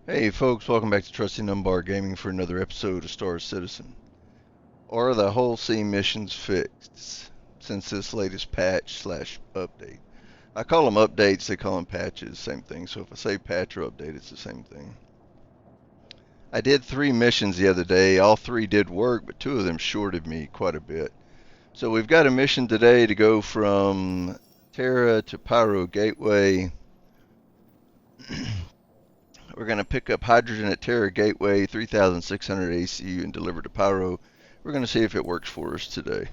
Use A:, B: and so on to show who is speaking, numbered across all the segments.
A: Hey folks, welcome back to Trusty Numbar Gaming for another episode of Star Citizen. Are the whole scene missions fixed since this latest patch slash update? I call them updates, they call them patches, same thing. So if I say patch or update, it's the same thing. I did 3 missions the other day. All 3 did work, but 2 of them shorted me quite a bit. So we've got a mission today to go from Terra to Pyro Gateway. We're going to pick up hydrogen at Terra Gateway, 3,600 ACU, and deliver to Pyro. We're going to see if it works for us today.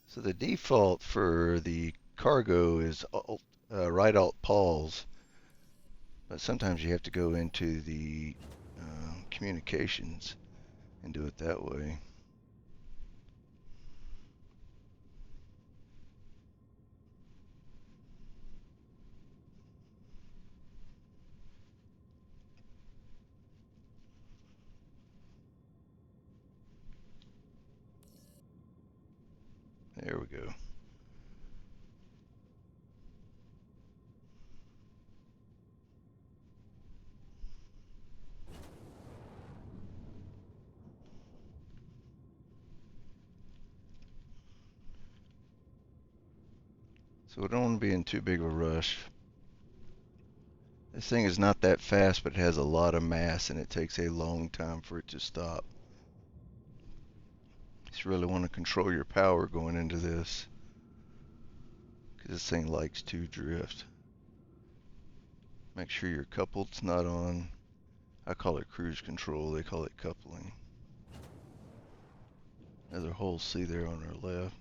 A: So the default for the cargo is right alt pause, but sometimes you have to go into the communications and do it that way. There we go. So we don't want to be in too big of a rush. This thing is not that fast, but it has a lot of mass and it takes a long time for it to stop. You just really want to control your power going into this, because this thing likes to drift. Make sure your coupled's not on. I call it cruise control, they call it coupling. Another whole C there on our left.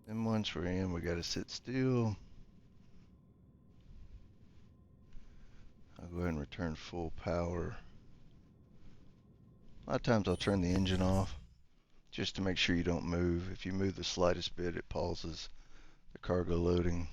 A: Then once we're in, we gotta sit still. I'll go ahead and return full power. A lot of times I'll turn the engine off just to make sure you don't move. If you move the slightest bit, it pauses the cargo loading.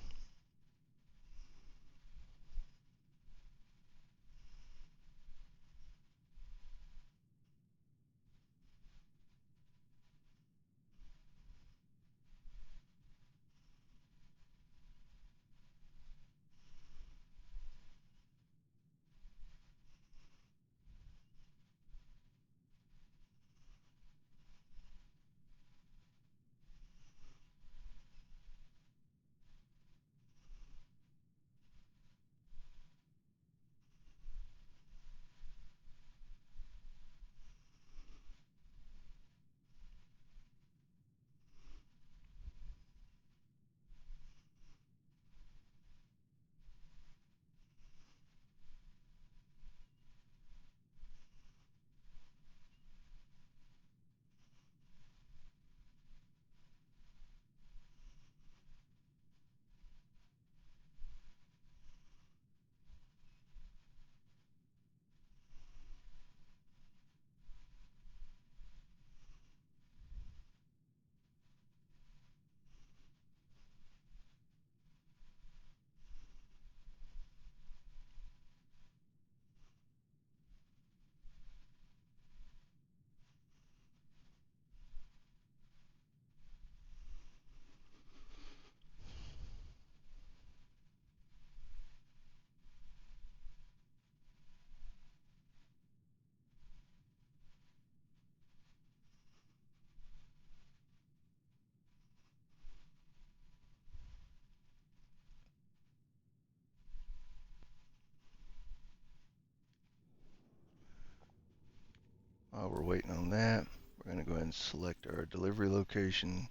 A: we're waiting on that, we're going to go ahead and select our delivery location.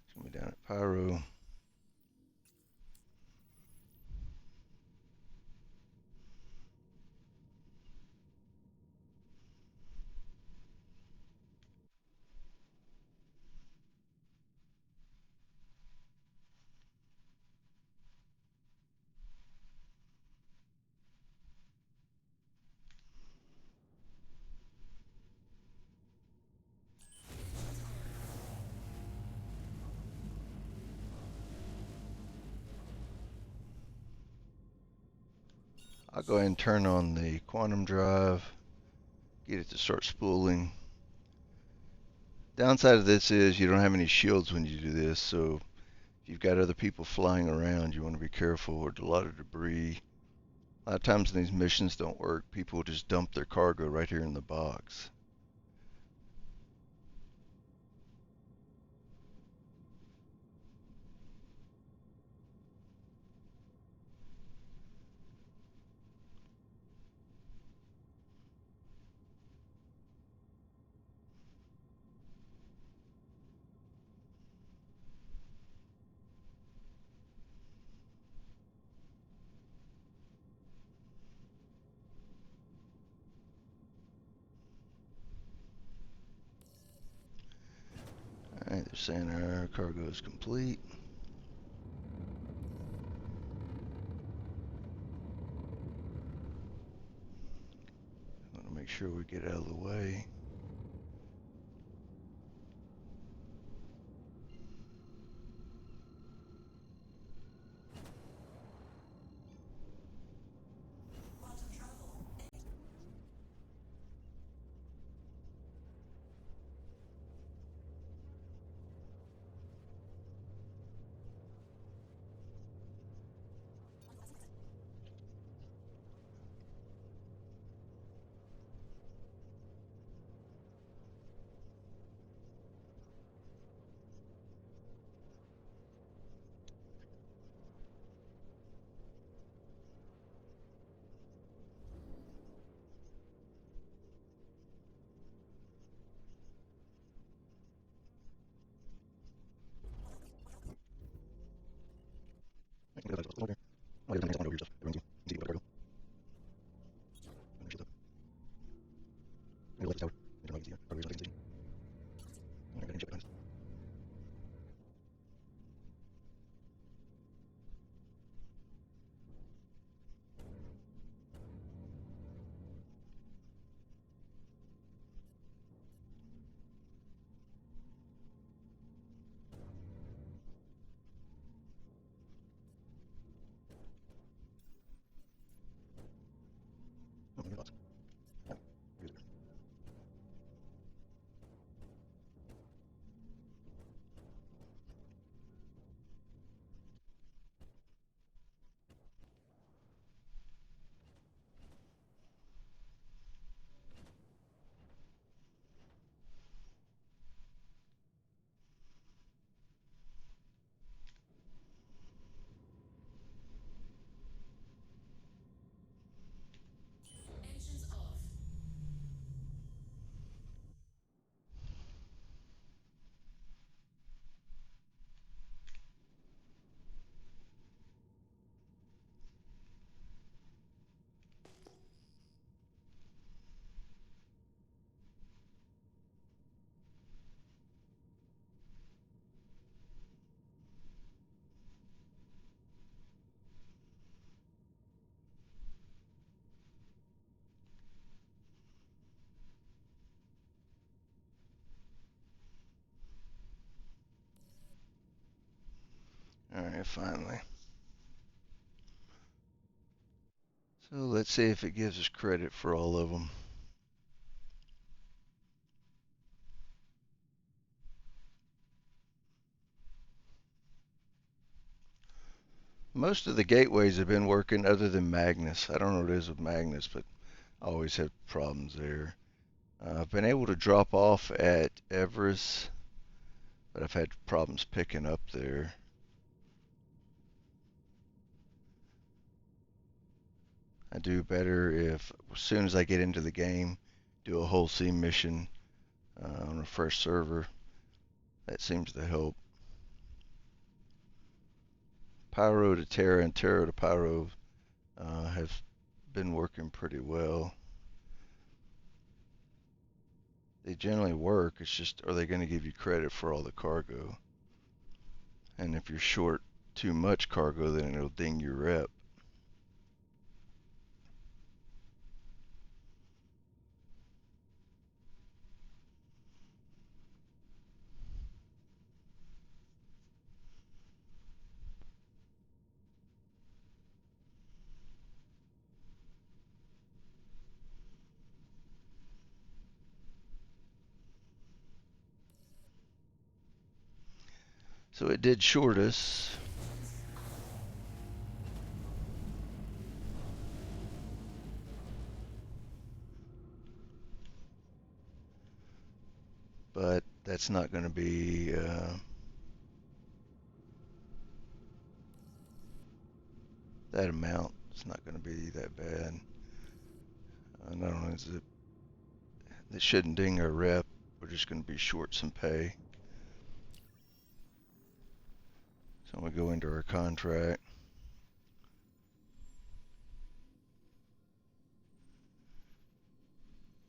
A: It's going to be down at Pyro. I'll go ahead and turn on the quantum drive, get it to start spooling. Downside of this is you don't have any shields when you do this, so if you've got other people flying around, you want to be careful. There's a lot of debris. A lot of times when these missions don't work, people just dump their cargo right here in the box. Alright, they're saying our cargo is complete. I want to make sure we get out of the way. Alright, finally. So let's see if it gives us credit for all of them. Most of the gateways have been working other than Magnus. I don't know what it is with Magnus, but I always have problems there. I've been able to drop off at Everest, but I've had problems picking up there. I do better if, as soon as I get into the game, do a whole scene mission on a fresh server. That seems to help. Pyro to Terra and Terra to Pyro have been working pretty well. They generally work. It's just, are they going to give you credit for all the cargo? And if you're short too much cargo, then it'll ding your rep. So it did short us. But that's not going to be that amount. It's not going to be that bad. Not only is it shouldn't ding our rep, we're just going to be short some pay. So we go into our contract.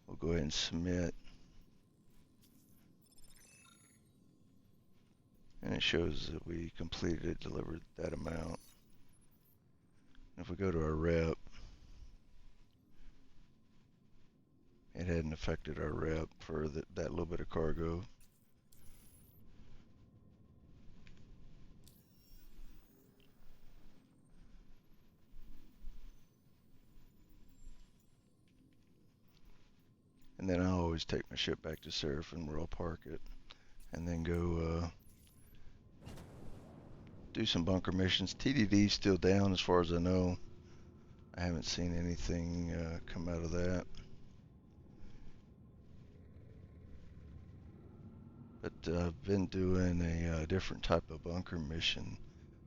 A: We'll go ahead and submit. And it shows that we completed it, delivered that amount. If we go to our rep, it hadn't affected our rep for that little bit of cargo. And then I'll always take my ship back to Serphan where I'll park it and then go do some bunker missions. TDD's still down as far as I know. I haven't seen anything come out of that. But I've been doing a different type of bunker mission,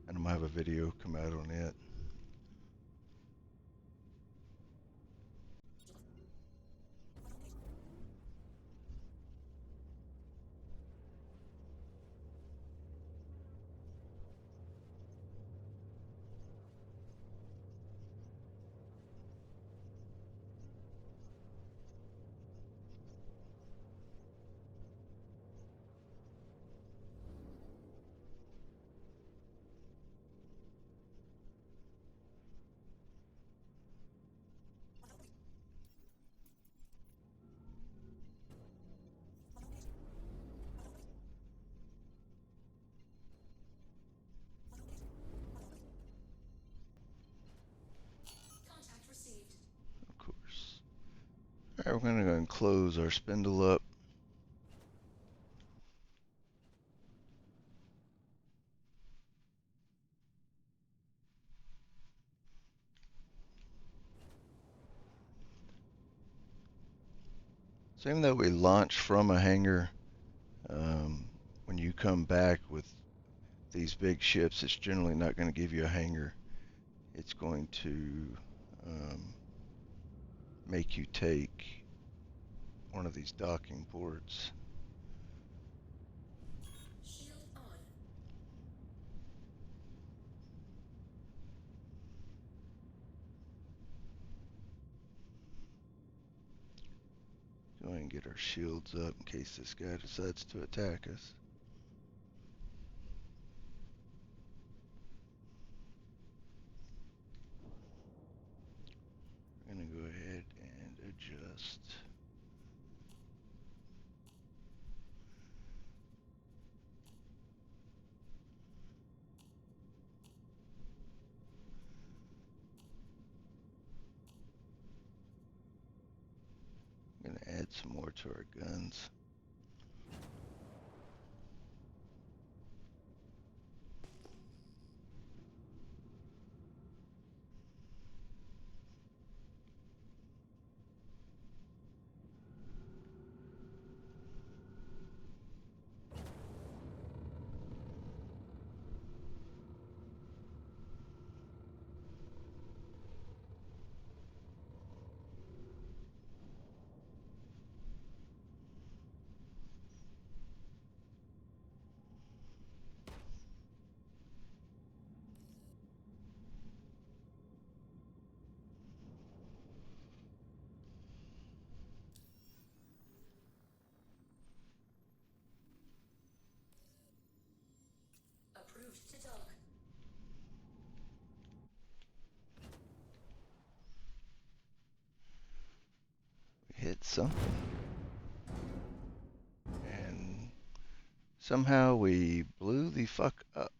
A: and I'm going to have a video come out on it. Of course. Alright, we're going to go and close our spindle up. So even though we launch from a hangar, when you come back with these big ships, it's generally not going to give you a hangar. It's going to make you take one of these docking ports. Go ahead and get our shields up in case this guy decides to attack us. We're going to go ahead and adjust. I'm going to add some more to our guns. We hit something. And somehow we blew the fuck up.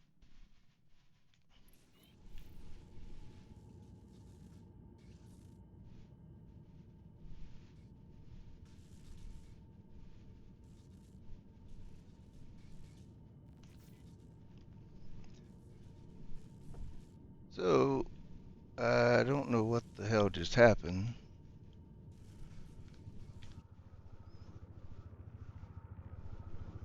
A: So, I don't know what the hell just happened.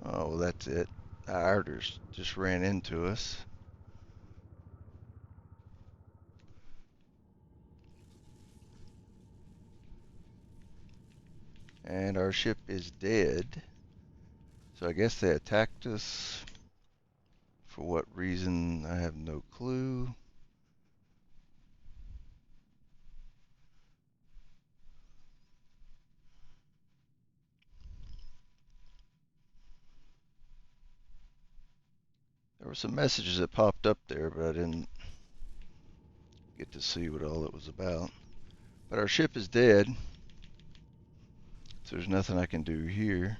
A: Oh, well, that's it. The Idirs just ran into us. And our ship is dead. So I guess they attacked us. For what reason, I have no clue. There were some messages that popped up there, but I didn't get to see what all it was about. But our ship is dead, so there's nothing I can do here.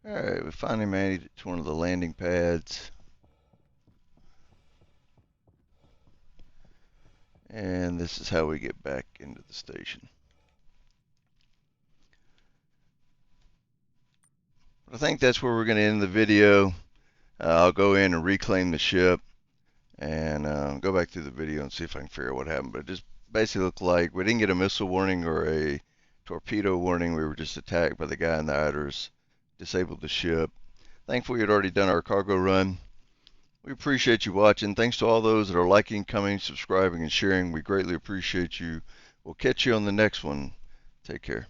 A: Alright, we finally made it to one of the landing pads. And this is how we get back into the station. I think that's where we're going to end the video. I'll go in and reclaim the ship and go back through the video and see if I can figure out what happened. But it just basically looked like we didn't get a missile warning or a torpedo warning. We were just attacked by the guy in the Idirs, disabled the ship. Thankfully, we had already done our cargo run. We appreciate you watching. Thanks to all those that are liking, commenting, subscribing, and sharing. We greatly appreciate you. We'll catch you on the next one. Take care.